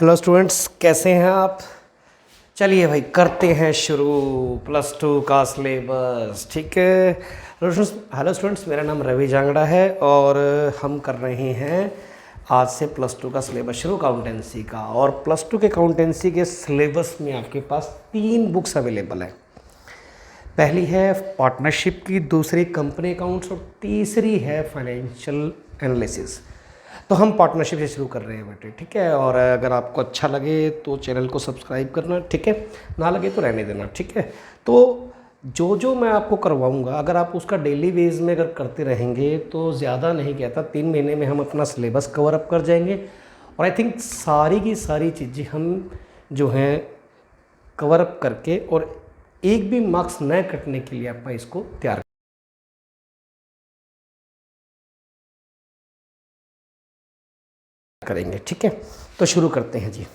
Hello students, कैसे हैं आप। चलिए भाई करते हैं शुरू +2 का सिलेबस। ठीक है। हेलो स्टूडेंट्स, मेरा नाम रवि जांगड़ा है और हम कर रहे हैं आज से +2 का सिलेबस शुरू अकाउंटेंसी का। और +2 के अकाउंटेंसी के सिलेबस में आपके पास 3 बुक्स अवेलेबल हैं। पहली है पार्टनरशिप की, दूसरी कंपनी अकाउंट्स और तीसरी है फाइनेंशियल एनालिसिस। तो हम पार्टनरशिप से शुरू कर रहे हैं बेटे, ठीक है। और अगर आपको अच्छा लगे तो चैनल को सब्सक्राइब करना, ठीक है। ना लगे तो रहने देना, ठीक है। तो जो जो मैं आपको करवाऊंगा अगर आप उसका डेली बेस में अगर करते रहेंगे तो ज़्यादा नहीं कहता 3 महीने में हम अपना सिलेबस कवर अप कर जाएंगे। और आई थिंक सारी की सारी चीज़ें हम जो हैं कवर अप करके और एक भी मार्क्स न कटने के लिए आप इसको तैयार करेंगे, ठीक है। तो शुरू करते हैं जी।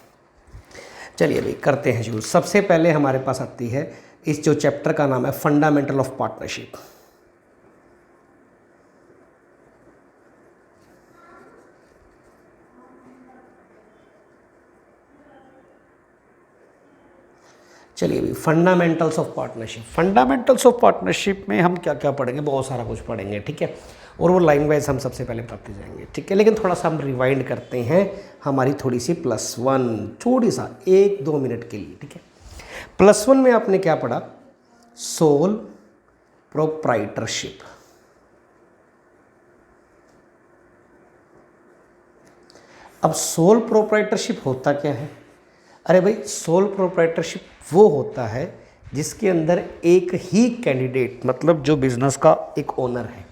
चलिए भाई करते हैं शुरू। सबसे पहले हमारे पास आती है इस जो चैप्टर का नाम है फंडामेंटल ऑफ पार्टनरशिप। चलिए भाई fundamentals of partnership. Fundamentals of partnership में हम क्या क्या पढ़ेंगे, बहुत सारा कुछ पढ़ेंगे, ठीक है। और वो लाइन वाइज हम सबसे पहले पढ़ते जाएंगे, ठीक है। लेकिन थोड़ा सा हम रिवाइंड करते हैं हमारी थोड़ी सी +1 थोड़ी सा 1-2 मिनट के लिए, ठीक है। +1 में आपने क्या पढ़ा, सोल प्रोप्राइटरशिप। अब सोल प्रोप्राइटरशिप होता क्या है। अरे भाई सोल प्रोप्राइटरशिप वो होता है जिसके अंदर एक ही कैंडिडेट, मतलब जो बिजनेस का एक ओनर है,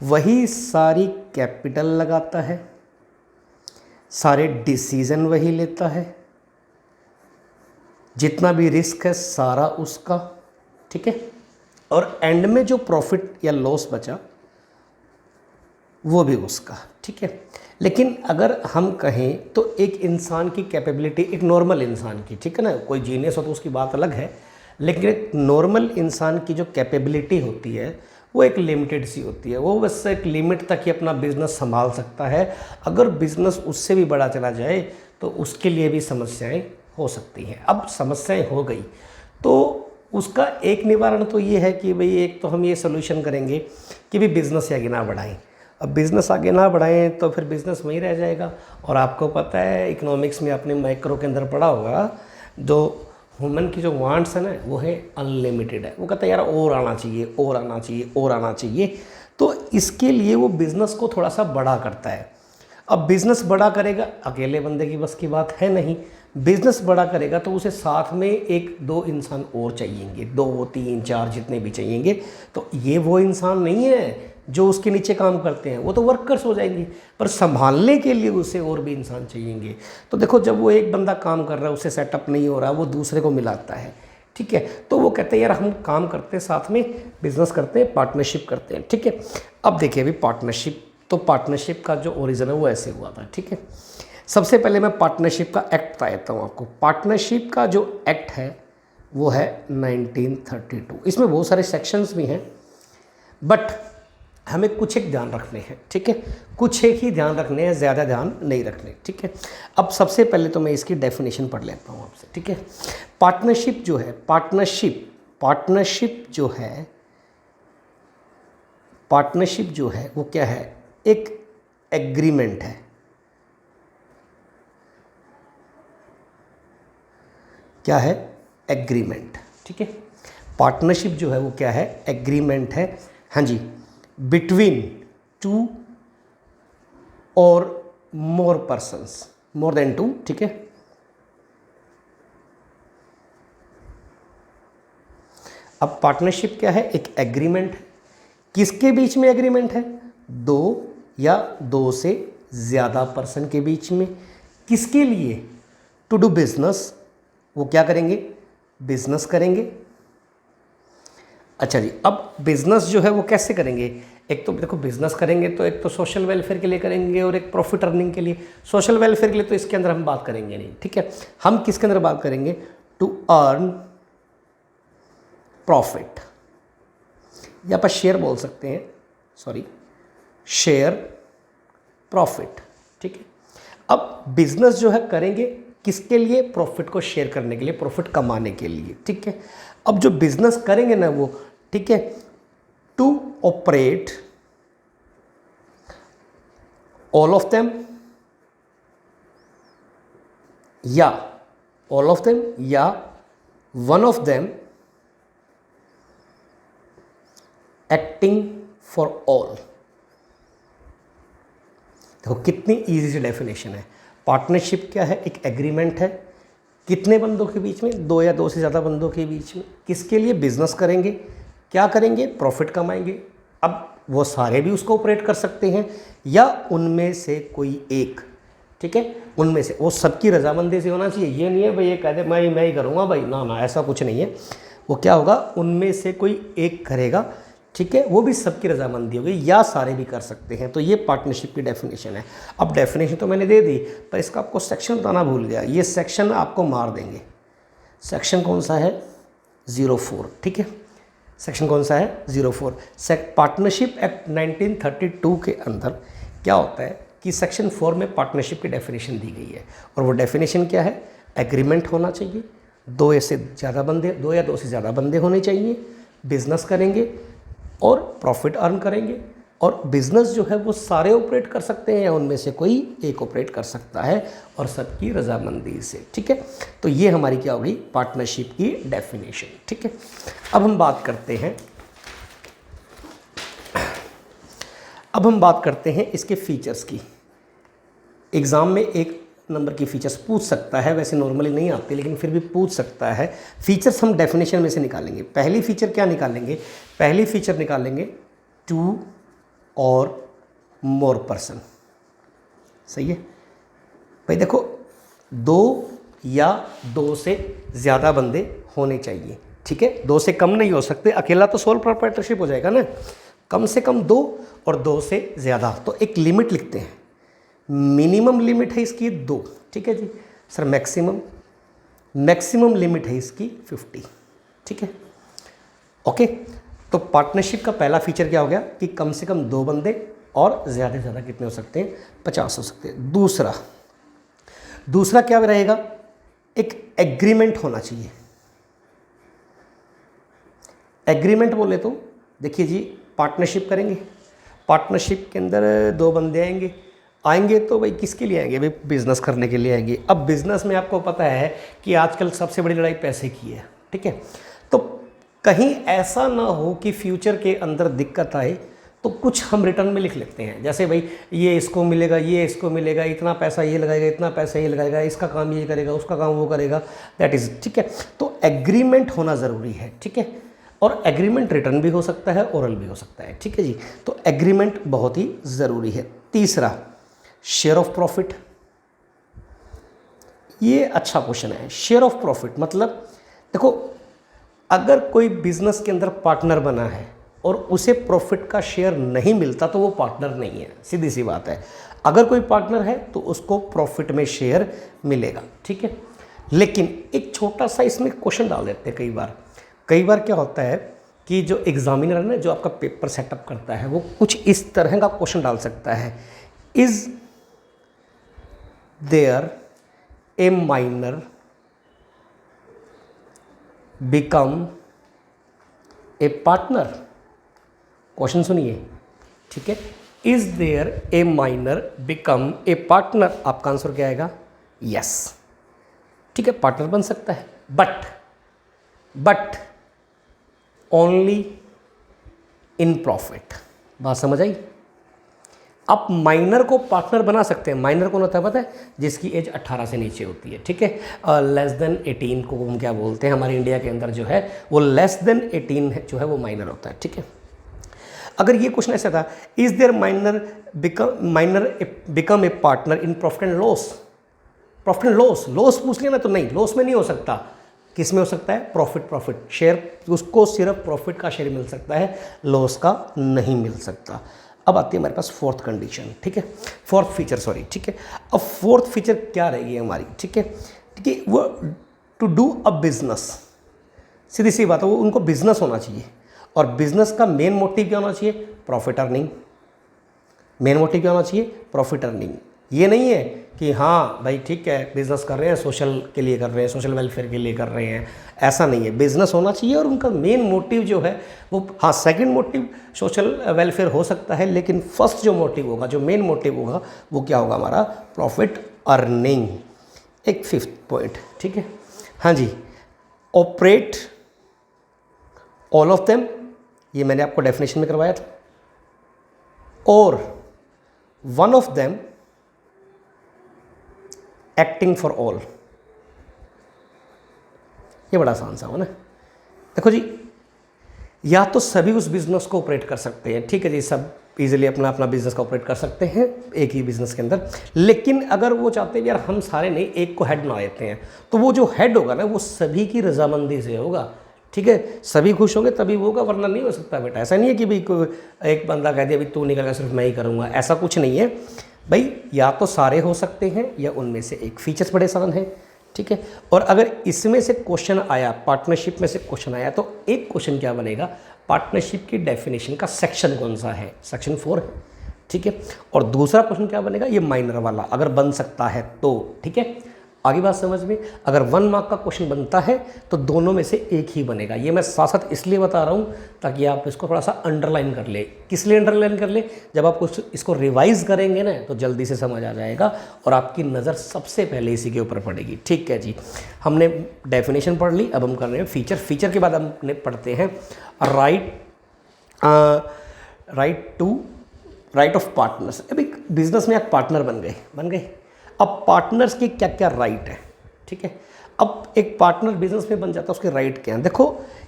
वही सारी कैपिटल लगाता है, सारे डिसीजन वही लेता है, जितना भी रिस्क है सारा उसका, ठीक है। और एंड में जो प्रॉफिट या लॉस बचा वो भी उसका, ठीक है। लेकिन अगर हम कहें तो एक इंसान की कैपेबिलिटी, एक नॉर्मल इंसान की, ठीक है ना, कोई जीनियस हो तो उसकी बात अलग है, लेकिन एक नॉर्मल इंसान की जो कैपेबिलिटी होती है वो एक लिमिटेड सी होती है। वो बस एक लिमिट तक ही अपना बिजनेस संभाल सकता है। अगर बिजनेस उससे भी बड़ा चला जाए तो उसके लिए भी समस्याएं हो सकती हैं। अब समस्याएं हो गई तो उसका एक निवारण तो ये है कि भाई एक तो हम ये सोल्यूशन करेंगे कि भाई बिज़नेस आगे ना बढ़ाएं। अब बिज़नेस आगे ना बढ़ाएं तो फिर बिज़नेस वहीं रह जाएगा। और आपको पता है इकोनॉमिक्स में आपने माइक्रो के अंदर पढ़ा होगा, जो ह्यूमन की जो वांट्स है ना वो है अनलिमिटेड है। वो कहता है यार और आना चाहिए, और आना चाहिए, और आना चाहिए। तो इसके लिए वो बिज़नेस को थोड़ा सा बड़ा करता है। अब बिज़नेस बड़ा करेगा, अकेले बंदे की बस की बात है नहीं। बिज़नेस बड़ा करेगा तो उसे साथ में 1-2 इंसान और चाहिएंगे, 2-3-4 जितने भी चाहिएंगे। तो ये वो इंसान नहीं है जो उसके नीचे काम करते हैं, वो तो वर्कर्स हो जाएंगे, पर संभालने के लिए उसे और भी इंसान चाहिएंगे। तो देखो जब वो एक बंदा काम कर रहा है, उसे सेटअप नहीं हो रहा, वो दूसरे को मिलाता है, ठीक है। तो वो कहते हैं यार हम काम करते हैं साथ में, बिजनेस करते हैं, पार्टनरशिप करते हैं, ठीक है। अब देखिए अभी पार्टनरशिप, तो पार्टनरशिप का जो ओरिजिन है वो ऐसे हुआ था, ठीक है। सबसे पहले मैं पार्टनरशिप का एक्ट बता देता हूँ आपको। पार्टनरशिप का जो एक्ट है वो है 1932। इसमें बहुत सारे सेक्शंस भी हैं, बट हमें कुछ एक ध्यान रखने हैं, ठीक है। कुछ एक ही ध्यान रखने हैं, ज़्यादा ध्यान नहीं रखने, ठीक है। अब सबसे पहले तो मैं इसकी डेफिनेशन पढ़ लेता हूँ आपसे, ठीक है। पार्टनरशिप जो है, पार्टनरशिप जो है वो क्या है, एक एग्रीमेंट है। क्या है, एग्रीमेंट, ठीक है। पार्टनरशिप जो है वो क्या है, एग्रीमेंट है, हाँ जी, बिटवीन 2 और मोर पर्सन्स, मोर देन 2, ठीक है। अब पार्टनरशिप क्या है, एक एग्रीमेंट है। किसके बीच में एग्रीमेंट है, 2 या 2 से ज़्यादा पर्सन के बीच में। किसके लिए, टू डू बिजनेस, वो क्या करेंगे, बिजनेस करेंगे। अच्छा जी, अब बिजनेस जो है वो कैसे करेंगे, एक तो देखो बिजनेस करेंगे तो एक तो सोशल वेलफेयर के लिए करेंगे और एक प्रॉफिट अर्निंग के लिए। सोशल वेलफेयर के लिए तो इसके अंदर हम बात करेंगे नहीं, ठीक है। हम किसके अंदर बात करेंगे, टू अर्न प्रॉफिट, या आप शेयर बोल सकते हैं, सॉरी, शेयर प्रॉफिट, ठीक है। अब बिजनेस जो है करेंगे किसके लिए? प्रॉफिट को शेयर करने के लिए, प्रॉफिट कमाने के लिए, ठीक है। अब जो बिजनेस करेंगे ना वो, ठीक है, to operate all of them या ऑल ऑफ देम या one of them acting for all. देखो कितनी इजी सी डेफिनेशन है। पार्टनरशिप क्या है? एक एग्रीमेंट है कितने बंदों के बीच में? दो या दो से ज़्यादा बंदों के बीच में। किसके लिए? बिजनेस करेंगे। क्या करेंगे? प्रॉफिट कमाएंगे। अब वो सारे भी उसको ऑपरेट कर सकते हैं या उनमें से कोई एक, ठीक है, उनमें से। वो सबकी रजामंदी से होना चाहिए। ये नहीं है भाई ये कह दे मैं ही करूँगा भाई, ना ना, ऐसा कुछ नहीं है। वो क्या होगा? उनमें से कोई एक करेगा, ठीक है, वो भी सबकी रजामंदी होगी, या सारे भी कर सकते हैं। तो ये पार्टनरशिप की डेफिनेशन है। अब डेफिनेशन तो मैंने दे दी, पर इसका आपको सेक्शन बताना भूल गया। ये सेक्शन आपको मार देंगे। सेक्शन कौन सा है? 04, ठीक है। सेक्शन कौन सा है? 04। पार्टनरशिप एक्ट 1932 के अंदर क्या होता है कि सेक्शन 4 में पार्टनरशिप की डेफिनेशन दी गई है। और वो डेफिनेशन क्या है? एग्रीमेंट होना चाहिए, दो या दो से ज़्यादा बंदे होने चाहिए, बिजनेस करेंगे और प्रॉफिट अर्न करेंगे, और बिजनेस जो है वो सारे ऑपरेट कर सकते हैं या उनमें से कोई एक ऑपरेट कर सकता है, और सबकी रजामंदी से, ठीक है। तो ये हमारी क्या होगी? पार्टनरशिप की डेफिनेशन, ठीक है। अब हम बात करते हैं इसके फीचर्स की। एग्ज़ाम में एक नंबर की फीचर्स पूछ सकता है, वैसे नॉर्मली नहीं आते लेकिन फिर भी पूछ सकता है। फीचर्स हम डेफिनेशन में से निकालेंगे। पहली फीचर क्या निकालेंगे? पहली फीचर निकालेंगे 2 और मोर पर्सन। सही है भाई। देखो 2 या 2 से ज़्यादा बंदे होने चाहिए, ठीक है। 2 से कम नहीं हो सकते, अकेला तो सोल प्रोप्राइटरशिप हो जाएगा ना। कम से कम 2 और 2 से ज़्यादा। तो एक लिमिट लिखते हैं। मिनिमम लिमिट है इसकी 2, ठीक है जी सर। मैक्सिमम लिमिट है इसकी 50, ठीक है, ओके। तो पार्टनरशिप का पहला फीचर क्या हो गया कि कम से कम 2 बंदे, और ज़्यादा से ज़्यादा कितने हो सकते हैं? 50 हो सकते हैं। दूसरा क्या रहेगा? एक एग्रीमेंट होना चाहिए। एग्रीमेंट बोले तो देखिए जी, पार्टनरशिप करेंगे, पार्टनरशिप के अंदर 2 बंदे आएंगे तो भाई किसके लिए आएंगे? भाई बिज़नेस करने के लिए आएंगे। अब बिज़नेस में आपको पता है कि आजकल सबसे बड़ी लड़ाई पैसे की है, ठीक है। तो कहीं ऐसा ना हो कि फ्यूचर के अंदर दिक्कत आए, तो कुछ हम रिटर्न में लिख लेते हैं। जैसे भाई ये इसको मिलेगा, ये इसको मिलेगा, इतना पैसा ये लगाएगा, इतना पैसा ये लगाएगा, इसका काम ये करेगा, उसका काम वो करेगा, दैट इज़, ठीक है। तो एग्रीमेंट होना ज़रूरी है, ठीक है। और एग्रीमेंट रिटर्न भी हो सकता है, ओरल भी हो सकता है, ठीक है जी। तो एग्रीमेंट बहुत ही ज़रूरी है। तीसरा, शेयर ऑफ प्रॉफिट। ये अच्छा क्वेश्चन है। शेयर ऑफ प्रॉफिट मतलब देखो, अगर कोई बिजनेस के अंदर पार्टनर बना है और उसे प्रॉफिट का शेयर नहीं मिलता तो वो पार्टनर नहीं है, सीधी सी बात है। अगर कोई पार्टनर है तो उसको प्रॉफिट में शेयर मिलेगा, ठीक है। लेकिन एक छोटा सा इसमें क्वेश्चन डाल देते हैं। कई बार क्या होता है कि जो एग्जामिनर है ना, जो आपका पेपर सेटअप करता है, वो कुछ इस तरह का क्वेश्चन डाल सकता है। Is there a minor become a partner? Question सुनिए, ठीक है। Is there a minor become a partner? आपका आंसर क्या आएगा? यस, ठीक है, पार्टनर बन सकता है, बट ओनली इन प्रॉफिट। बात समझ आई? आप माइनर को पार्टनर बना सकते हैं। माइनर कौन होता है पता है? जिसकी एज 18 से नीचे होती है, ठीक है। लेस देन 18 को हम क्या बोलते हैं? हमारे इंडिया के अंदर जो है वो लेस देन 18 जो है वो माइनर होता है, ठीक है। अगर ये क्वेश्चन ऐसा था, is there minor become a partner in profit and loss? Profit and loss पूछ लिया ना, तो नहीं, लॉस में नहीं हो सकता। किस में हो सकता है? प्रॉफिट शेयर, उसको सिर्फ प्रॉफिट का शेयर मिल सकता है, लॉस का नहीं मिल सकता। अब आती है हमारे पास फोर्थ कंडीशन, ठीक है, फोर्थ फीचर, सॉरी, ठीक है। अब फोर्थ फीचर क्या रहेगी हमारी, ठीक है, वो टू डू अ बिजनेस। सीधी सी बात है, वो उनको बिजनेस होना चाहिए, और बिजनेस का मेन मोटिव क्या होना चाहिए? Profit earning. मेन मोटिव क्या होना चाहिए? Profit earning. ये नहीं है कि हाँ भाई ठीक है बिज़नेस कर रहे हैं सोशल के लिए कर रहे हैं, सोशल वेलफेयर के लिए कर रहे हैं, ऐसा नहीं है। बिज़नेस होना चाहिए और उनका मेन मोटिव जो है वो, हाँ सेकंड मोटिव सोशल वेलफेयर हो सकता है, लेकिन फर्स्ट जो मोटिव होगा, जो मेन मोटिव होगा वो क्या होगा हमारा, प्रॉफिट अर्निंग। एक फिफ्थ पॉइंट, ठीक है, हाँ जी, ऑपरेट ऑल ऑफ देम, ये मैंने आपको डेफिनेशन में करवाया था, और one of them acting for all. ये बड़ा आसान सा हो ना। देखो जी, या तो सभी उस बिजनेस को ऑपरेट कर सकते हैं, ठीक है जी, सब इजीली अपना अपना बिजनेस का ऑपरेट कर सकते हैं एक ही बिजनेस के अंदर, लेकिन अगर वो चाहते हैं यार हम सारे नहीं एक को हेड बना देते हैं, तो वो जो हेड होगा ना वो सभी की रजामंदी से होगा, ठीक है, सभी खुश होंगे तभी वो होगा, वरना नहीं हो सकता बेटा। ऐसा नहीं है कि भाई एक बंदा कह दिया भाई तू निकल गया सिर्फ मैं ही करूँगा, ऐसा कुछ नहीं है भाई। या तो सारे हो सकते हैं या उनमें से एक। फीचर्स बड़े आसान हैं, ठीक है। और अगर इसमें से क्वेश्चन आया, पार्टनरशिप में से क्वेश्चन आया, तो एक क्वेश्चन क्या बनेगा, पार्टनरशिप की डेफिनेशन का सेक्शन कौन सा है, सेक्शन 4 है, ठीक है। और दूसरा क्वेश्चन क्या बनेगा, ये माइनर वाला अगर बन सकता है तो, ठीक है। आगे बात समझ में। अगर 1 मार्क का क्वेश्चन बनता है तो दोनों में से एक ही बनेगा। ये मैं साथ साथ इसलिए बता रहा हूँ ताकि आप इसको थोड़ा सा अंडरलाइन कर ले। किस लिए अंडरलाइन कर ले, जब आप इसको रिवाइज करेंगे ना तो जल्दी से समझ आ जाएगा और आपकी नज़र सबसे पहले इसी के ऊपर पड़ेगी, ठीक है जी। हमने डेफिनेशन पढ़ ली, अब हम कर रहे हैं फीचर। फीचर के बाद हम पढ़ते हैं राइट ऑफ पार्टनर्स। अभी बिजनेस में आप पार्टनर बन गए। अब पार्टनर्स के क्या क्या राइट है, ठीक है। अब एक पार्टनर बिजनेस में बन जाता है, उसके राइट क्या हैं। देखो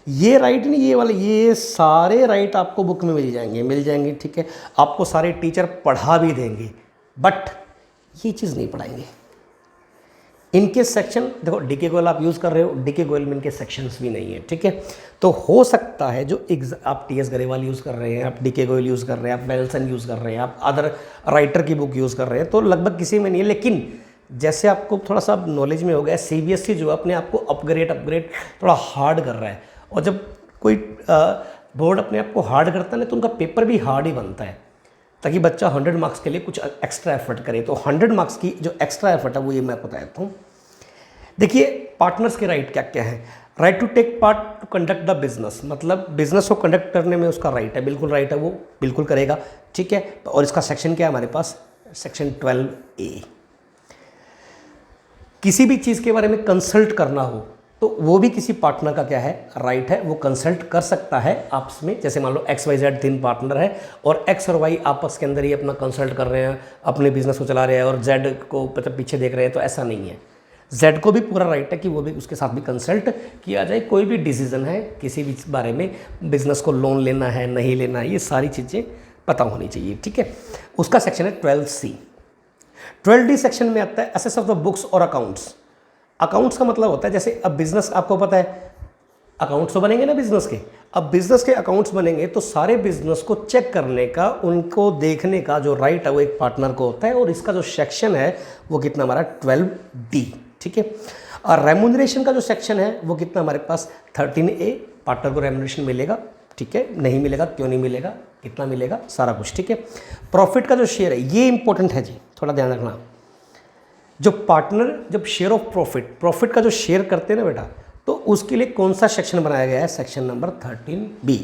ये राइट नहीं, ये वाले, ये सारे राइट आपको बुक में मिल जाएंगे, ठीक है। आपको सारे टीचर पढ़ा भी देंगे, बट ये चीज़ नहीं पढ़ाएंगे। इनके सेक्शन देखो, डीके गोयल आप यूज़ कर रहे हो, डीके गोयल में इनके सेक्शंस भी नहीं है, ठीक है। तो हो सकता है जो आप टीएस गरेवाल यूज़ कर रहे हैं, आप डीके गोयल यूज़ कर रहे हैं, आप बेल्सन यूज़ कर रहे हैं, आप अदर राइटर की बुक यूज़ कर रहे हैं, तो लगभग किसी में नहीं है। लेकिन जैसे आपको थोड़ा सा नॉलेज में हो गया, सीबीएसई जो अपने आप को अपग्रेड थोड़ा हार्ड कर रहा है, और जब कोई बोर्ड अपने आप को हार्ड करता है ना तो उनका पेपर भी हार्ड ही बनता है, ताकि बच्चा 100 मार्क्स के लिए कुछ एक्स्ट्रा एफर्ट करे। तो 100 मार्क्स की जो एक्स्ट्रा एफर्ट है वो ये मैं बता देता हूँ। देखिए पार्टनर्स के राइट क्या क्या है। Right to take part to conduct the business, मतलब बिजनेस को कंडक्ट करने में उसका राइट है, बिल्कुल राइट है, वो बिल्कुल करेगा, ठीक है। और इसका सेक्शन क्या है हमारे पास, सेक्शन 12A। किसी भी चीज़ के बारे में कंसल्ट करना हो तो वो भी किसी पार्टनर का क्या है, राइट है, वो कंसल्ट कर सकता है आपस में। जैसे मान लो XYZ 3 पार्टनर है और X और Y आपस के अंदर ही अपना कंसल्ट कर रहे हैं, अपने बिजनेस को चला रहे हैं, और Z को मतलब पीछे देख रहे हैं, तो ऐसा नहीं है। Z को भी पूरा राइट है कि वो भी उसके साथ भी कंसल्ट किया जाए। कोई भी डिसीजन है किसी भी बारे में, बिजनेस को लोन लेना है नहीं लेना है, ये सारी चीज़ें पता होनी चाहिए, ठीक है। उसका सेक्शन है 12C। 12D सेक्शन में आता है एसेस ऑफ द बुक्स और अकाउंट्स। अकाउंट्स का मतलब होता है, जैसे अब बिजनेस, आपको पता है अकाउंट्स तो बनेंगे ना बिजनेस के। अब बिजनेस के अकाउंट्स बनेंगे तो सारे बिजनेस को चेक करने का, उनको देखने का जो राइट है वो एक पार्टनर को होता है। और इसका जो सेक्शन है वो कितना हमारा 12D, ठीक है। और रेम्यूनरेशन का जो सेक्शन है वो कितना हमारे पास 13A। पार्टनर को रेम्यूनरेशन मिलेगा, ठीक है, नहीं मिलेगा क्यों नहीं मिलेगा, कितना मिलेगा, सारा कुछ, ठीक है। प्रॉफिट का जो शेयर है ये इंपॉर्टेंट है जी, थोड़ा ध्यान रखना। जो पार्टनर जब शेयर ऑफ प्रॉफिट का जो शेयर करते हैं ना बेटा, तो उसके लिए कौन सा सेक्शन बनाया गया है, section number 13B।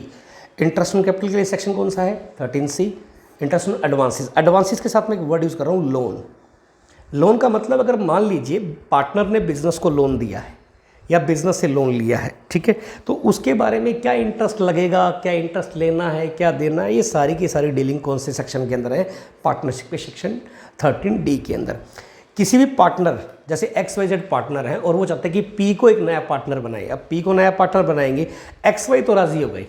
Interest on capital के लिए सेक्शन कौन सा है, 13C। इंटरेस्ट ऑन एडवांसेस के साथ मैं एक वर्ड यूज़ कर रहा हूँ, लोन। लोन का मतलब अगर मान लीजिए पार्टनर ने बिजनेस को लोन दिया है या बिजनेस से लोन लिया है, ठीक है, तो उसके बारे में क्या इंटरेस्ट लगेगा, क्या इंटरेस्ट लेना है, क्या देना है, ये सारी की सारी डीलिंग कौन से सेक्शन के अंदर है, पार्टनरशिप के सेक्शन 13D के अंदर। किसी भी पार्टनर, जैसे XYZ पार्टनर है और वो चाहते हैं कि P को एक नया पार्टनर बनाए। अब P को नया पार्टनर बनाएंगे, XY तो राज़ी हो गई,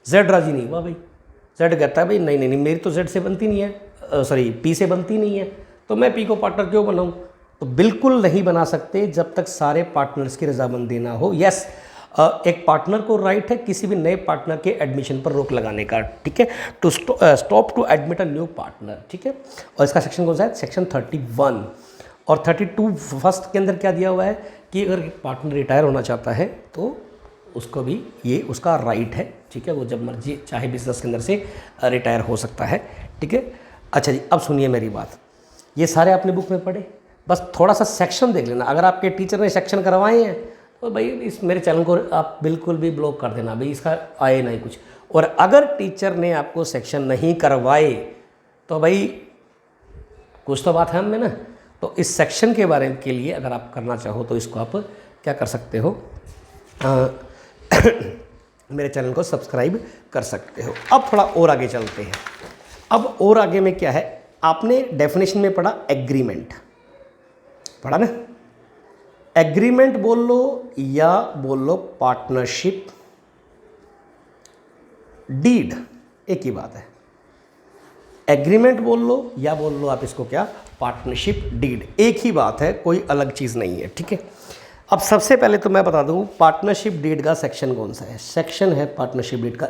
Z राज़ी नहीं हुआ भाई। Z कहता है भाई नहीं नहीं नहीं, मेरी तो Z से बनती नहीं है, सॉरी P से बनती नहीं है, तो मैं P को पार्टनर क्यों बनाऊं। तो बिल्कुल नहीं बना सकते जब तक सारे पार्टनर्स की रजामंदी ना हो। यस, एक पार्टनर को राइट है किसी भी नए पार्टनर के एडमिशन पर रोक लगाने का, ठीक है, to stop to admit a new partner, ठीक है। और इसका सेक्शन कौन सा है, सेक्शन 31। और 32 फर्स्ट के अंदर क्या दिया हुआ है कि अगर पार्टनर रिटायर होना चाहता है तो उसको भी ये उसका राइट है, ठीक है, वो जब मर्जी चाहे बिजनेस के अंदर से रिटायर हो सकता है, ठीक है। अच्छा जी, अब सुनिए मेरी बात। ये सारे आपने बुक में पढ़े, बस थोड़ा सा सेक्शन देख लेना। अगर आपके टीचर ने सेक्शन करवाए हैं तो भाई इस मेरे चैनल को आप बिल्कुल भी ब्लॉक कर देना, भाई इसका आए नहीं कुछ। और अगर टीचर ने आपको सेक्शन नहीं करवाए तो भाई कुछ तो बात है हम में ना। तो इस सेक्शन के बारे के लिए अगर आप करना चाहो तो इसको आप क्या कर सकते हो, मेरे चैनल को सब्सक्राइब कर सकते हो। अब थोड़ा और आगे चलते हैं। अब और आगे में क्या है, आपने डेफिनेशन में पढ़ा एग्रीमेंट, पढ़ा ना। एग्रीमेंट बोल लो या बोल लो पार्टनरशिप डीड, एक ही बात है। एग्रीमेंट बोल लो या बोल लो आप इसको क्या, पार्टनरशिप डीड, एक ही बात है, कोई अलग चीज़ नहीं है, ठीक है। अब सबसे पहले तो मैं बता दूं पार्टनरशिप डीड का सेक्शन कौन सा है। सेक्शन है पार्टनरशिप डीड का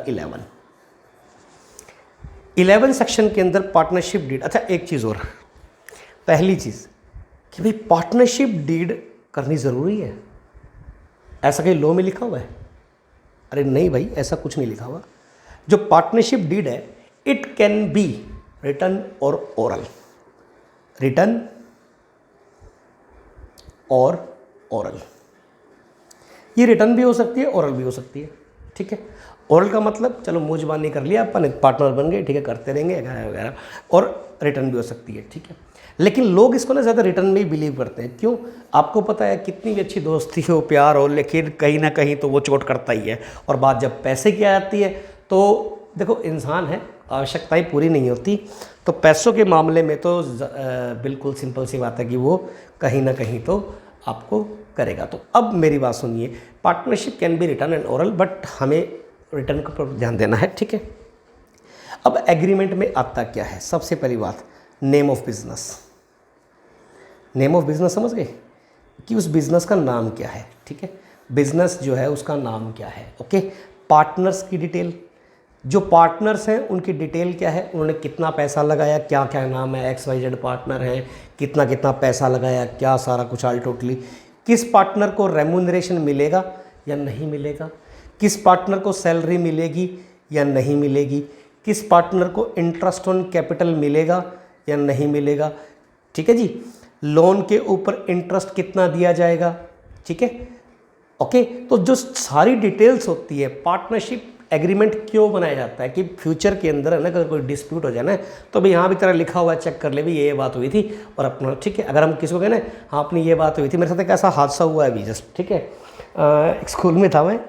11 सेक्शन के अंदर पार्टनरशिप डीड। अच्छा एक चीज़ और, पहली चीज़ कि भाई पार्टनरशिप डीड करनी ज़रूरी है, ऐसा कहीं लॉ में लिखा हुआ है? अरे नहीं भाई, ऐसा कुछ नहीं लिखा हुआ। जो पार्टनरशिप डीड है इट कैन बी रिटन और ओरल, रिटन और ओरल। ये रिटर्न भी हो सकती है, ओरल भी हो सकती है, ठीक है। ओरल का मतलब चलो मुँह जुबानी कर लिया अपन, पार्टनर बन गए, ठीक है, करते रहेंगे वगैरह वगैरह, और रिटर्न भी हो सकती है, ठीक है। लेकिन लोग इसको ना ज़्यादा रिटर्न में ही बिलीव करते हैं। क्यों? आपको पता है कितनी भी अच्छी दोस्ती हो, प्यार हो, लेकिन कहीं ना कहीं तो वो चोट करता ही है। और बात जब पैसे की आती है तो देखो इंसान है, आवश्यकताएं पूरी नहीं होती, तो पैसों के मामले में तो बिल्कुल सिंपल सी बात है कि वो कहीं ना कहीं तो आपको करेगा। तो अब मेरी बात सुनिए, partnership can be return and oral, but हमें रिटर्न के ऊपर ध्यान देना है, ठीक है। अब एग्रीमेंट में आता क्या है? सबसे पहली बात, name of business. Name of business समझ गए कि उस बिजनेस का नाम क्या है, ठीक है। बिजनेस जो है उसका नाम क्या है, ओके। पार्टनर्स की डिटेल, जो पार्टनर्स हैं उनकी डिटेल क्या है, उन्होंने कितना पैसा लगाया, क्या क्या नाम है, XYZ पार्टनर हैं, कितना कितना पैसा लगाया, क्या सारा कुछ ऑल टोटली। किस पार्टनर को रेम्यूनरेशन मिलेगा या नहीं मिलेगा, किस पार्टनर को सैलरी मिलेगी या नहीं मिलेगी, किस पार्टनर को इंटरेस्ट ऑन कैपिटल मिलेगा या नहीं मिलेगा, ठीक है जी। लोन के ऊपर इंटरेस्ट कितना दिया जाएगा, ठीक है, ओके। तो जो सारी डिटेल्स होती है, पार्टनरशिप एग्रीमेंट क्यों बनाया जाता है कि फ्यूचर के अंदर है ना, अगर कोई डिस्प्यूट हो जाए ना तो भाई यहाँ भी तरह लिखा हुआ है, चेक कर ले भी ये बात हुई थी और अपना, ठीक है। अगर हम किसी को कहें ना हाँ अपनी ये बात हुई थी, मेरे साथ एक ऐसा हादसा हुआ है अभी जस्ट, ठीक है। एक स्कूल में था मैं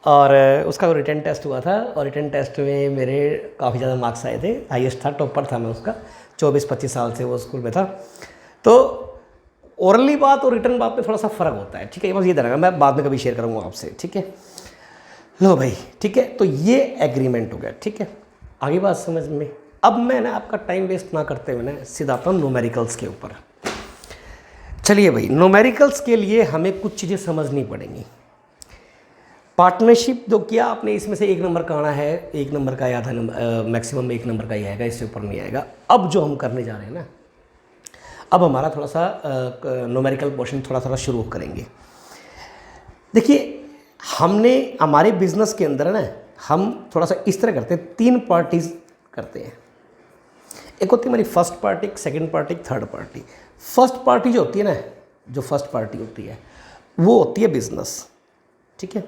और उसका रिटर्न टेस्ट हुआ था और रिटर्न टेस्ट में मेरे काफ़ी ज़्यादा मार्क्स आए थे, हाईएस्ट था, टॉपर था मैं उसका, 24-25 साल से वो स्कूल में था। तो ओरली बात और रिटर्न बात में थोड़ा सा फ़र्क होता है, ठीक है। बस ये रहेगा, मैं बाद में कभी शेयर करूँगा आपसे, ठीक है। लो भाई, ठीक है, तो ये एग्रीमेंट हो गया, ठीक है। आगे बात समझ में। अब मैं ना आपका टाइम वेस्ट ना करते हुए ना सीधा आता हूँ न्यूमेरिकल्स के ऊपर। चलिए भाई, न्यूमेरिकल्स के लिए हमें कुछ चीज़ें समझनी पड़ेंगी। पार्टनरशिप जो किया आपने, इसमें से 1 नंबर का आना है, 1 नंबर का, आधा नंबर, मैक्सिमम 1 नंबर का ही आएगा, इससे ऊपर नहीं आएगा। अब जो हम करने जा रहे हैं ना, अब हमारा थोड़ा सा न्यूमेरिकल पोर्शन थोड़ा शुरू करेंगे। देखिए, हमने हमारे बिजनेस के अंदर ना हम थोड़ा सा इस तरह करते हैं, 3 पार्टीज करते हैं। एक होती है हमारी first party, second party, third party. First party जो होती है ना, जो फर्स्ट पार्टी होती है वो होती है बिजनेस, ठीक है।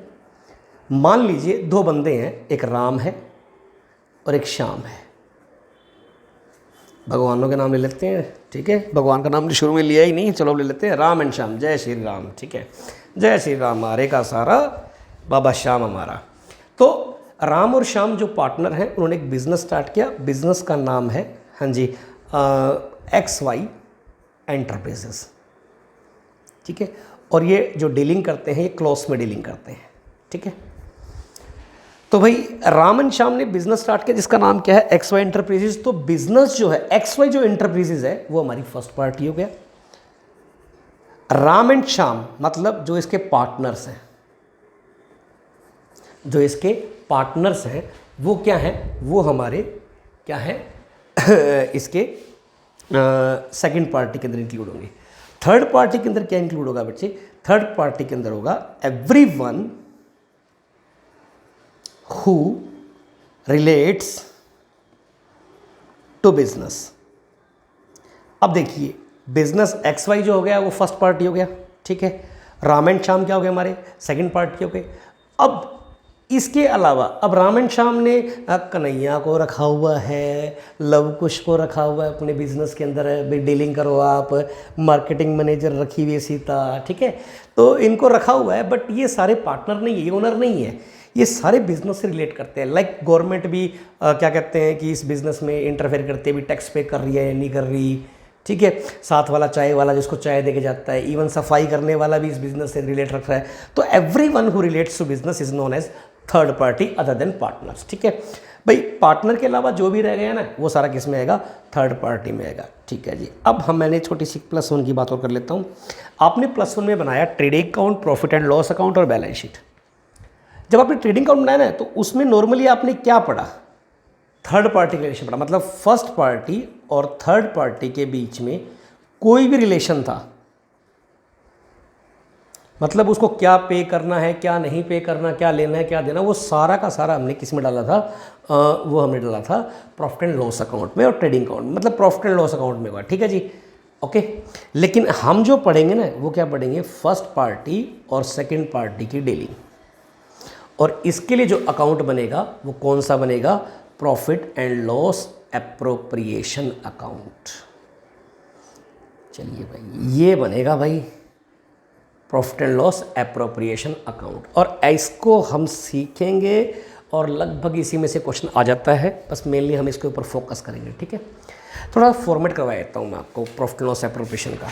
मान लीजिए 2 बंदे हैं, एक राम है और एक श्याम है। भगवानों के नाम ले लेते हैं, ठीक है। भगवान का नाम शुरू में लिया ही नहीं, चलो ले लेते हैं, राम एंड श्याम, जय श्री राम, ठीक है। जय श्री राम, हमारे का सारा बाबा श्याम हमारा। तो राम और श्याम जो पार्टनर हैं उन्होंने एक बिज़नेस स्टार्ट किया। बिज़नेस का नाम है, हाँ जी, XY एंटरप्राइजेस, ठीक है। और ये जो डीलिंग करते हैं ये क्लोज में डीलिंग करते हैं, ठीक है। तो भाई राम एंड श्याम ने बिजनेस स्टार्ट किया जिसका नाम क्या है, XY एंटरप्राइजेस। तो बिजनेस जो है XY जो एंटरप्राइजेस है वो हमारी फर्स्ट पार्टी हो गया। राम एंड श्याम मतलब जो इसके पार्टनर्स हैं, जो इसके पार्टनर्स हैं वो क्या हैं, वो हमारे क्या हैं इसके सेकंड पार्टी के अंदर इंक्लूड होंगे। थर्ड पार्टी के अंदर क्या इंक्लूड होगा बच्चे? थर्ड पार्टी के अंदर होगा everyone who relates to business. अब देखिए बिजनेस एक्स वाई जो हो गया वो फर्स्ट पार्टी हो गया, ठीक है। राम एंड श्याम क्या हो गए हमारे सेकंड पार्टी हो गए। अब इसके अलावा अब राम एंड श्याम ने कन्हैया को रखा हुआ है, लव कुश को रखा हुआ है अपने बिजनेस के अंदर, भाई डीलिंग करो आप, मार्केटिंग मैनेजर रखी हुई है सीता, ठीक है। तो इनको रखा हुआ है, बट ये सारे पार्टनर नहीं है, ये ओनर नहीं है, ये सारे बिजनेस से रिलेट करते हैं। लाइक गवर्नमेंट भी क्या कहते हैं कि इस बिज़नेस में इंटरफेयर करते हैं, भी टैक्स पे कर रही है या नहीं कर रही, ठीक है। साथ वाला चाय वाला जिसको चाय दे के जाता है, इवन सफाई करने वाला भी इस बिज़नेस से रिलेट रख रहा है। तो everyone who relates to business is known as third party other than partners, ठीक है। भाई पार्टनर के अलावा जो भी रह गया ना वो सारा किस में आएगा, थर्ड पार्टी में आएगा, ठीक है जी। अब मैंने छोटी सी +1 की बात और कर लेता हूँ। आपने +1 में बनाया trading account, profit and loss account और बैलेंस शीट। जब आपने ट्रेडिंग अकाउंट बनाया ना तो उसमें नॉर्मली आपने क्या पढ़ा, थर्ड पार्टी रिलेशन पढ़ा, मतलब फर्स्ट पार्टी और थर्ड पार्टी के बीच में कोई भी रिलेशन था, मतलब उसको क्या पे करना है, क्या नहीं पे करना, क्या लेना है, क्या देना, वो सारा का सारा हमने किस में डाला था, वो हमने डाला था प्रॉफिट एंड लॉस अकाउंट में और ट्रेडिंग अकाउंट, मतलब प्रॉफिट एंड लॉस अकाउंट में हुआ, ठीक है जी, ओके। लेकिन हम जो पढ़ेंगे ना वो क्या पढ़ेंगे, फर्स्ट पार्टी और सेकेंड पार्टी की डीलिंग, और इसके लिए जो अकाउंट बनेगा वो कौन सा बनेगा, profit and loss appropriation account. चलिए भाई ये बनेगा भाई profit and loss appropriation account, और इसको हम सीखेंगे और लगभग इसी में से क्वेश्चन आ जाता है, बस मेनली हम इसके ऊपर फोकस करेंगे, ठीक है। थोड़ा फॉर्मेट करवा देता हूँ मैं आपको प्रॉफिट एंड लॉस एप्रोप्रिएशन का।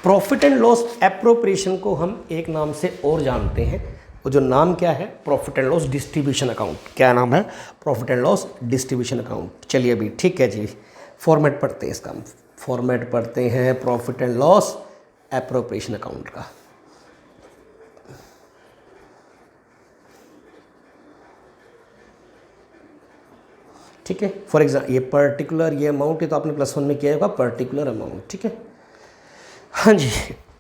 प्रॉफिट एंड लॉस एप्रोप्रिएशन को हम एक नाम से और जानते हैं, वो जो नाम क्या है, profit and loss distribution account. क्या नाम है, profit and loss distribution account. चलिए अभी ठीक है जी, फॉर्मेट पढ़ते हैं इसका, फॉर्मेट पढ़ते हैं profit and loss appropriation account का। ठीक है, फॉर एग्जाम्पल ये पर्टिकुलर ये अमाउंट है तो आपने +1 में किया होगा पर्टिकुलर अमाउंट, ठीक है। हाँ जी,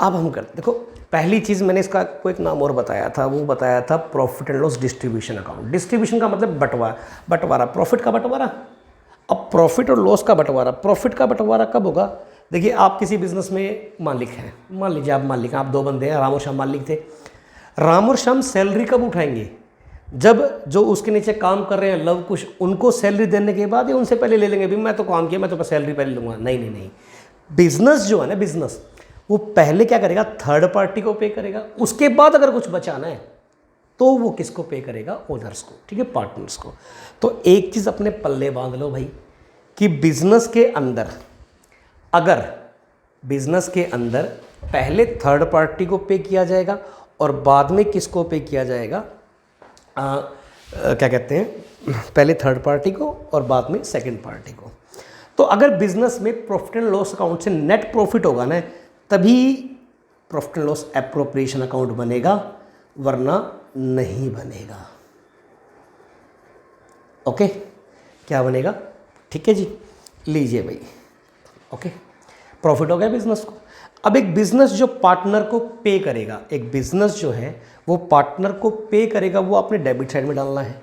अब हम करते, देखो पहली चीज़ मैंने इसका कोई एक नाम और बताया था, वो बताया था profit and loss distribution account. Distribution का मतलब बंटवारा, प्रॉफिट का बंटवारा। अब प्रॉफिट और लॉस का बंटवारा, प्रॉफिट का बंटवारा कब होगा, देखिए आप किसी बिजनेस में मालिक हैं, मान लीजिए आप मालिक हैं, आप 2 बंदे हैं, राम और श्याम मालिक थे। राम और श्याम सैलरी कब उठाएंगे, जब जो उसके नीचे काम कर रहे हैं लव कुश, उनको सैलरी देने के बाद या उनसे पहले ले लेंगे, भी मैं तो काम किया, मैं तो सैलरी पहले लूँगा, नहीं नहीं नहीं। बिजनेस जो है ना, बिजनेस वो पहले क्या करेगा, थर्ड पार्टी को पे करेगा, उसके बाद अगर कुछ बचाना है तो वो किसको पे करेगा, ओनर्स को, ठीक है, पार्टनर्स को। तो एक चीज़ अपने पल्ले बांध लो भाई कि बिजनेस के अंदर, अगर बिजनेस के अंदर पहले थर्ड पार्टी को पे किया जाएगा और बाद में किसको पे किया जाएगा, क्या कहते हैं, पहले थर्ड पार्टी को और बाद में सेकंड पार्टी को। तो अगर बिजनेस में प्रॉफिट एंड लॉस अकाउंट से नेट प्रॉफिट होगा ना, तभी profit and loss appropriation account बनेगा, वरना नहीं बनेगा। ओके, क्या बनेगा, ठीक है जी, लीजिए भाई, ओके। प्रॉफिट हो गया बिजनेस को। अब एक बिजनेस जो पार्टनर को पे करेगा, एक बिजनेस जो है वो पार्टनर को पे करेगा, वो अपने डेबिट साइड में डालना है,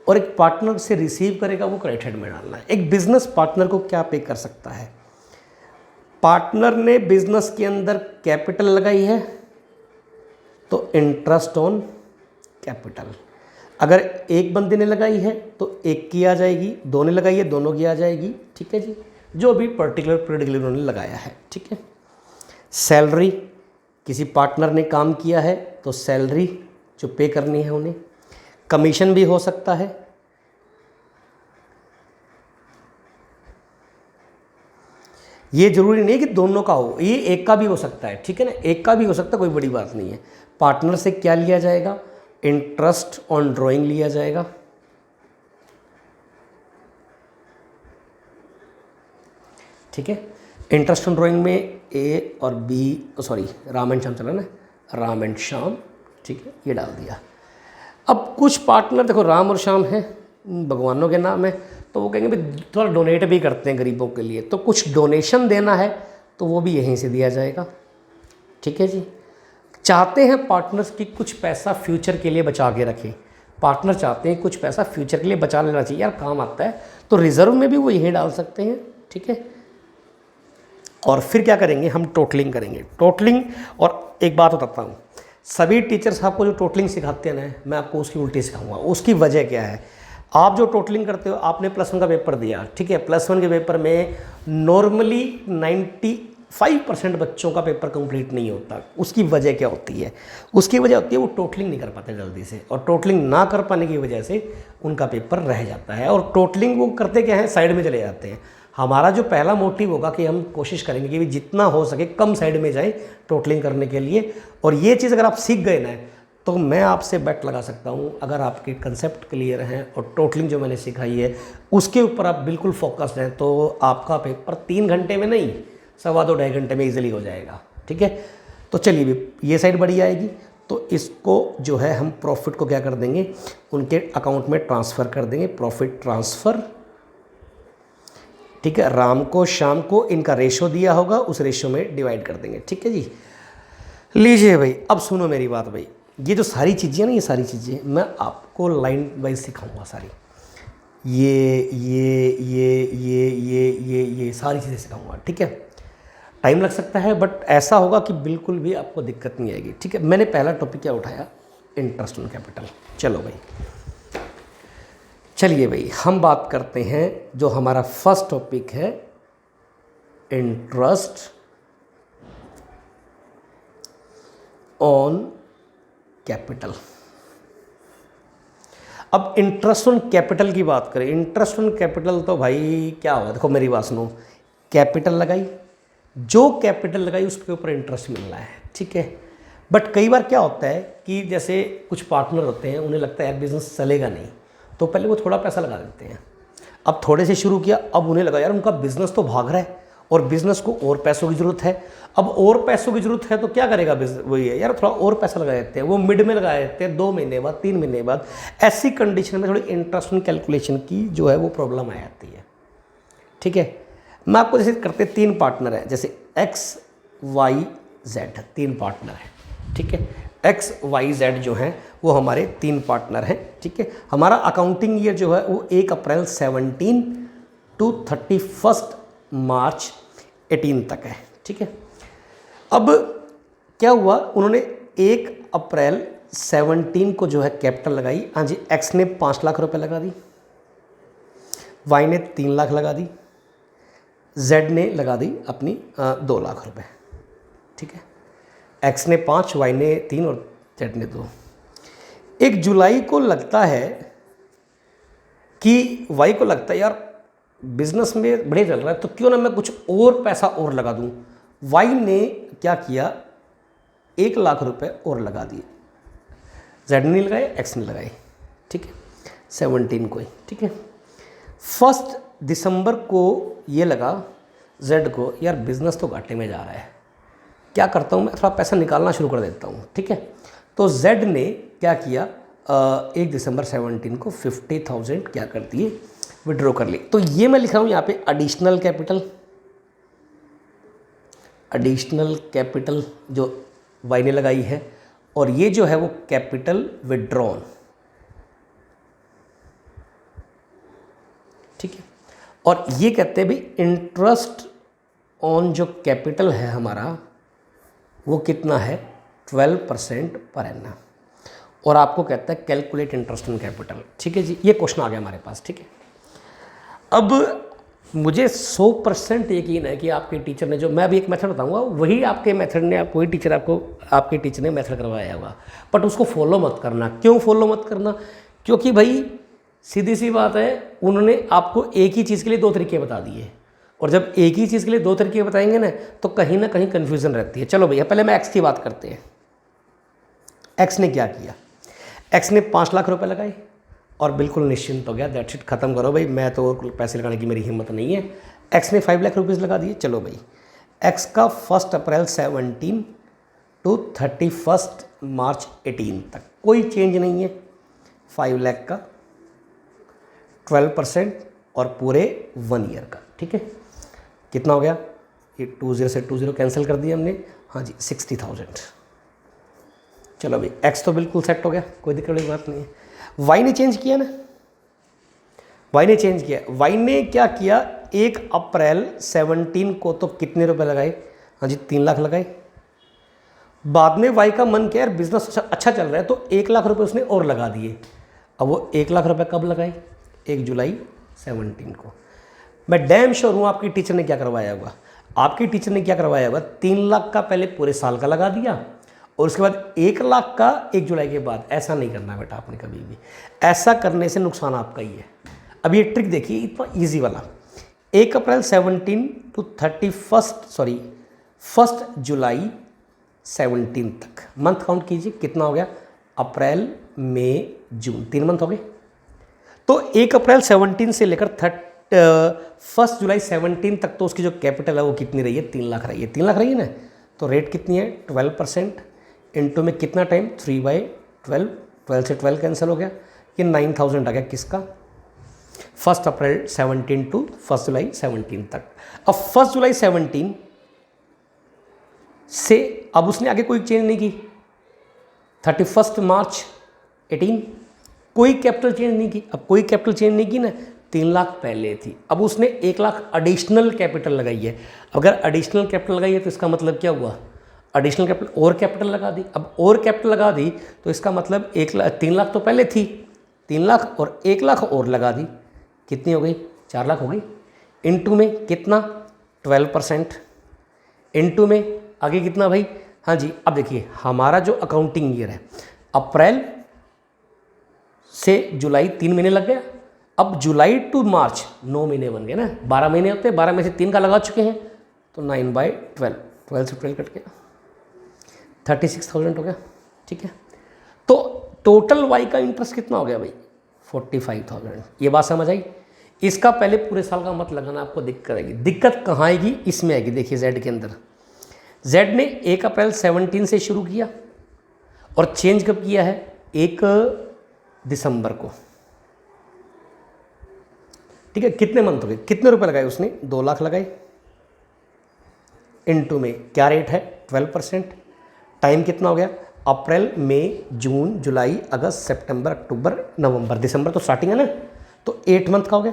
और एक पार्टनर से रिसीव करेगा वो क्रेडिट साइड में डालना है। एक बिजनेस पार्टनर को क्या पे कर सकता है, पार्टनर ने बिजनेस के अंदर कैपिटल लगाई है तो इंटरेस्ट ऑन कैपिटल, अगर एक बंदे ने लगाई है तो एक की आ जाएगी, दो ने लगाई है दोनों की आ जाएगी, ठीक है जी, जो भी पर्टिकुलर उन्होंने लगाया है, ठीक है। सैलरी, किसी पार्टनर ने काम किया है तो सैलरी जो पे करनी है उन्हें, कमीशन भी हो सकता है, ये जरूरी नहीं कि दोनों का हो, ये एक का भी हो सकता है, ठीक है ना, एक का भी हो सकता है, कोई बड़ी बात नहीं है। पार्टनर से क्या लिया जाएगा, इंटरेस्ट ऑन ड्राइंग लिया जाएगा, ठीक है। इंटरेस्ट ऑन ड्राइंग में ए और B, sorry Ram and Shyam चला ना, राम एंड श्याम, ठीक है, ये डाल दिया। अब कुछ पार्टनर देखो राम और श्याम हैं, भगवानों के नाम है, तो वो कहेंगे भाई थोड़ा डोनेट भी करते हैं गरीबों के लिए, तो कुछ डोनेशन देना है तो वो भी यहीं से दिया जाएगा, ठीक है जी। चाहते हैं पार्टनर्स की कुछ पैसा फ्यूचर के लिए बचा के रखें, पार्टनर चाहते हैं कुछ पैसा फ्यूचर के लिए बचा लेना चाहिए, यार काम आता है, तो रिजर्व में भी वो यहीं डाल सकते हैं, ठीक है। और फिर क्या करेंगे, हम टोटलिंग करेंगे। टोटलिंग, और एक बात बताता हूँ, सभी टीचर्स आपको जो टोटलिंग सिखाते हैं ना, मैं आपको उसकी उल्टी सिखाऊंगा। उसकी वजह क्या है, आप जो टोटलिंग करते हो, आपने +1 का पेपर दिया, ठीक है, +1 के पेपर में नॉर्मली 95% बच्चों का पेपर कंप्लीट नहीं होता। उसकी वजह क्या होती है, उसकी वजह होती है वो टोटलिंग नहीं कर पाते जल्दी से, और टोटलिंग ना कर पाने की वजह से उनका पेपर रह जाता है। और टोटलिंग वो करते क्या है, साइड में चले जाते हैं। हमारा जो पहला मोटिव होगा कि हम कोशिश करेंगे कि जितना हो सके कम साइड में जाए टोटलिंग करने के लिए। और ये चीज़ अगर आप सीख गए ना, तो मैं आपसे बेट लगा सकता हूँ, अगर आपके कंसेप्ट क्लियर हैं और टोटलिंग जो मैंने सिखाई है उसके ऊपर आप बिल्कुल फोकस्ड हैं, तो आपका पेपर 3 घंटे में नहीं, 2.25 घंटे में ईजिली हो जाएगा। ठीक है, तो चलिए भी ये साइड बड़ी आएगी, तो इसको जो है हम प्रॉफिट को क्या कर देंगे, उनके अकाउंट में ट्रांसफ़र कर देंगे, प्रॉफिट ट्रांसफ़र। ठीक है, राम को शाम को इनका रेशो दिया होगा, उस रेशो में डिवाइड कर देंगे। ठीक है जी, लीजिए भाई, अब सुनो मेरी बात भाई, ये जो सारी चीज़ें ना, ये सारी चीज़ें मैं आपको लाइन वाइज सिखाऊंगा सारी, ये सारी चीज़ें सिखाऊंगा। ठीक है, टाइम लग सकता है, बट ऐसा होगा कि बिल्कुल भी आपको दिक्कत नहीं आएगी। ठीक है, मैंने पहला टॉपिक क्या उठाया, इंटरेस्ट ऑन कैपिटल। चलो भाई, चलिए भाई, हम बात करते हैं, जो हमारा फर्स्ट टॉपिक है, इंटरेस्ट ऑन कैपिटल। अब इंटरेस्ट ऑन कैपिटल की बात करें, इंटरेस्ट ऑन कैपिटल तो भाई क्या होगा, देखो मेरी बात सुनो, कैपिटल लगाई, जो कैपिटल लगाई उसके ऊपर इंटरेस्ट मिल रहा है। ठीक है, बट कई बार क्या होता है कि जैसे कुछ पार्टनर होते हैं, उन्हें लगता है यार बिज़नेस चलेगा नहीं, तो पहले वो थोड़ा पैसा लगा देते हैं। अब थोड़े से शुरू किया, अब उन्हें लगा यार उनका बिज़नेस तो भाग रहा है और बिज़नेस को और पैसों की ज़रूरत है। अब और पैसों की ज़रूरत है तो क्या करेगा बिजनेस, वही है यार थोड़ा और पैसा लगा देते हैं, वो मिड में लगा देते हैं, 2 महीने बाद, 3 महीने बाद। ऐसी कंडीशन में थोड़ी इंटरेस्ट ऑन कैलकुलेशन की जो है वो प्रॉब्लम आ जाती है। ठीक है, मैं आपको जैसे करते 3 पार्टनर हैं, जैसे XYZ 3 पार्टनर हैं। ठीक है, XYZ जो हैं वो हमारे 3 पार्टनर हैं। ठीक है, हमारा अकाउंटिंग ईयर जो है वो 1 अप्रैल 17 to 31 मार्च 18 तक है। ठीक है, अब क्या हुआ, उन्होंने 1 अप्रैल 17 को जो है कैपिटल लगाई। हाँ जी, एक्स ने 5 लाख रुपए लगा दी, वाई ने 3 लाख लगा दी, जेड ने लगा दी अपनी 2 लाख रुपए। ठीक है, एक्स ने 5, वाई ने 3 और जेड ने 2। 1 जुलाई को लगता है कि वाई को लगता है यार बिजनेस में बढ़िया चल रहा है, तो क्यों ना मैं कुछ और पैसा और लगा दूं। वाई ने क्या किया, 1 लाख रुपए और लगा दिए, जेड ने लगाए, एक्स ने लगाए। ठीक है, 17 को ही। ठीक है, 1 दिसंबर को ये लगा जेड को, यार बिजनेस तो घाटे में जा रहा है, क्या करता हूँ मैं, थोड़ा पैसा निकालना शुरू कर देता हूँ। ठीक है, तो जेड ने क्या किया, 1 दिसंबर 17 को 50,000 क्या कर दिए, विड्रॉ कर ली। तो ये मैं लिख रहा हूँ यहाँ पे एडिशनल कैपिटल, एडिशनल कैपिटल जो वाई ने लगाई है, और ये जो है वो कैपिटल विड्रॉन। ठीक है, और ये कहते हैं भाई इंटरेस्ट ऑन जो कैपिटल है हमारा वो कितना है, 12% पर एनम, और आपको कहता है कैलकुलेट इंटरेस्ट ऑन कैपिटल। ठीक है जी, ये क्वेश्चन आ गया हमारे पास। ठीक है, अब मुझे 100% यकीन है कि आपके टीचर ने, जो मैं अभी एक मेथड बताऊंगा वही आपके मेथड ने, कोई टीचर आपको, आपके टीचर ने मेथड करवाया होगा, बट उसको फॉलो मत करना। क्यों फॉलो मत करना, क्योंकि भाई सीधी सी बात है, उन्होंने आपको एक ही चीज़ के लिए 2 तरीके बता दिए, और जब एक ही चीज़ के लिए 2 तरीके बताएंगे ना कहीं कन्फ्यूज़न रहती है। चलो भैया, पहले मैं एक्स की बात करते हैं। एक्स ने क्या किया, एक्स ने 5 लाख रुपए लगाए और बिल्कुल निश्चिंत हो गया, दैट्स इट, ख़त्म करो भाई, मैं तो और पैसे लगाने की मेरी हिम्मत नहीं है। एक्स ने 5 लाख रुपीज़ लगा दिए। चलो भाई, एक्स का 1 अप्रैल 17 to 31 मार्च 18 तक कोई चेंज नहीं है, 5 लाख का 12% और पूरे 1 ईयर का। ठीक है, कितना हो गया, ये 20 से 20 कैंसिल कर दिया हमने, हाँ जी 60,000। चलो भाई, एक्स तो बिल्कुल सेट हो गया, कोई दिक्कत वाली बात नहीं है। वाई ने चेंज किया ना, वाई ने चेंज किया, वाई ने क्या किया, 1 अप्रैल 17 को तो कितने रुपए लगाए? हाँ जी 3 लाख लगाए। बाद में वाई का मन किया यार बिजनेस अच्छा चल रहा है तो 1 लाख रुपए उसने और लगा दिए। अब वो 1 लाख रुपए कब लगाए? 1 जुलाई 17 को। मैं डैम श्योर हूँ आपकी टीचर ने क्या करवाया होगा। आपकी टीचर ने क्या करवाया होगा, 3 लाख का पहले पूरे साल का लगा दिया और उसके बाद 1 लाख का 1 जुलाई के बाद। ऐसा नहीं करना बेटा आपने कभी भी, ऐसा करने से नुकसान आपका ही है। अब ये ट्रिक देखिए इतना ईजी वाला, 1 अप्रैल 17 टू 1 जुलाई 17 तक मंथ काउंट कीजिए, कितना हो गया? अप्रैल मई जून, 3 मंथ हो गए। तो 1 अप्रैल 17 से लेकर 1 जुलाई 17 तक तो उसकी जो कैपिटल है वो कितनी रही है? 3 लाख रही है। 3 लाख रही है ना, तो रेट कितनी है? 12%। इनटू में कितना टाइम? 3/12। 12 से 12 कैंसिल हो गया, ये 9000 आ गया। किसका? 1 अप्रैल 17 टू 1 जुलाई 17 तक। अब 1 जुलाई 17 से अब उसने आगे कोई चेंज नहीं की। 31 मार्च 18 कोई कैपिटल चेंज नहीं की। अब कोई कैपिटल चेंज नहीं की ना, 3 लाख पहले थी, अब उसने 1 लाख एडिशनल कैपिटल लगाई है। अगर एडिशनल कैपिटल लगाई है तो इसका मतलब क्या हुआ? एडिशनल कैपिटल और कैपिटल लगा दी। अब और कैपिटल लगा दी तो इसका मतलब 3 लाख तो पहले थी, 3 लाख और 1 लाख और लगा दी, कितनी हो गई? 4 लाख हो गई। इनटू में कितना? 12%। इनटू में आगे कितना भाई? हाँ जी, अब देखिए हमारा जो अकाउंटिंग ईयर है, अप्रैल से जुलाई 3 महीने लग गया। अब जुलाई टू मार्च 9 महीने बन गए ना, 12 महीने होते हैं, 12 में से 3 का लगा चुके हैं तो 9/12, 12 से 12 कट गया, 36,000 हो गया। ठीक है, तो टोटल वाई का इंटरेस्ट कितना हो गया भाई? 45,000। ये बात समझ आई? इसका पहले पूरे साल का मत लगाना, आपको दिक्कत आएगी। दिक्कत कहाँ आएगी? इसमें आएगी। देखिए जेड के अंदर, जेड ने 1 अप्रैल 17 से शुरू किया और चेंज कब किया है? 1 दिसंबर को। ठीक है, कितने मंथ हो गए? कितने रुपए लगाए उसने? 2 लाख लगाए। इनटू में क्या रेट है? 12%। टाइम कितना हो गया? अप्रैल मई जून जुलाई अगस्त सितंबर अक्टूबर नवंबर, दिसंबर तो स्टार्टिंग है ना, तो 8 मंथ का हो गया,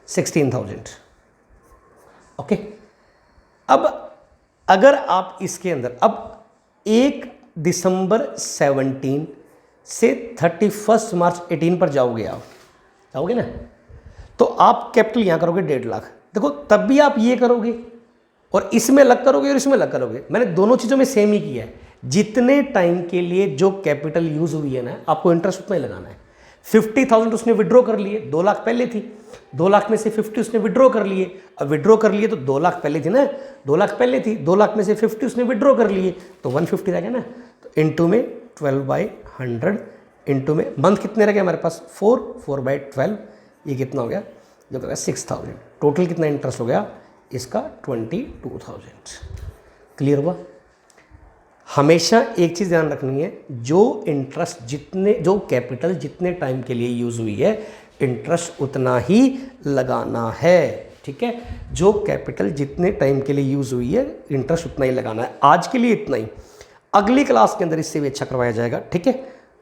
16,000। ओके, अब अगर आप इसके अंदर अब 1 दिसंबर 17 से 31 मार्च 18 पर जाओगे, आप जाओगे ना, तो आप कैपिटल यहाँ करोगे 1.5 लाख। देखो तब भी आप ये करोगे और इसमें अलग करोगे और इसमें अलग करोगे। मैंने दोनों चीज़ों में सेम ही किया है। जितने टाइम के लिए जो कैपिटल यूज़ हुई है ना, आपको इंटरेस्ट उतना ही लगाना है। 50,000 उसने विड्रॉ कर लिए, 2 लाख पहले थी, 2 लाख में से 50 उसने विड्रॉ कर लिए। अब विड्रॉ कर लिए तो 2 लाख पहले थी ना, 2 लाख पहले थी, 2 लाख में से 50 उसने विड्रॉ कर लिए तो 150 रह गया ना। तो इनटू में 12/100, इनटू में मंथ कितने रह गए हमारे पास? 4/12, ये कितना हो गया? जो हो गया 6,000। टोटल कितना इंटरेस्ट हो गया इसका? 22,000। क्लियर हुआ? हमेशा एक चीज़ ध्यान रखनी है, जो इंटरेस्ट जो कैपिटल जितने टाइम के लिए यूज़ हुई है, इंटरेस्ट उतना ही लगाना है। ठीक है, जो कैपिटल जितने टाइम के लिए यूज़ हुई है, इंटरेस्ट उतना ही लगाना है। आज के लिए इतना ही, अगली क्लास के अंदर इससे भी अच्छा करवाया जाएगा। ठीक है,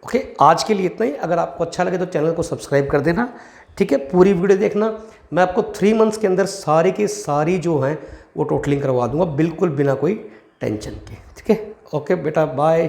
ओके, आज के लिए इतना ही। अगर आपको अच्छा लगे तो चैनल को सब्सक्राइब कर देना। ठीक है, पूरी वीडियो देखना। मैं आपको 3 मंथ्स के अंदर सारी की सारी जो हैं वो टोटलिंग करवा दूंगा, बिल्कुल बिना कोई टेंशन के। ठीक है, ओके बेटा, बाय।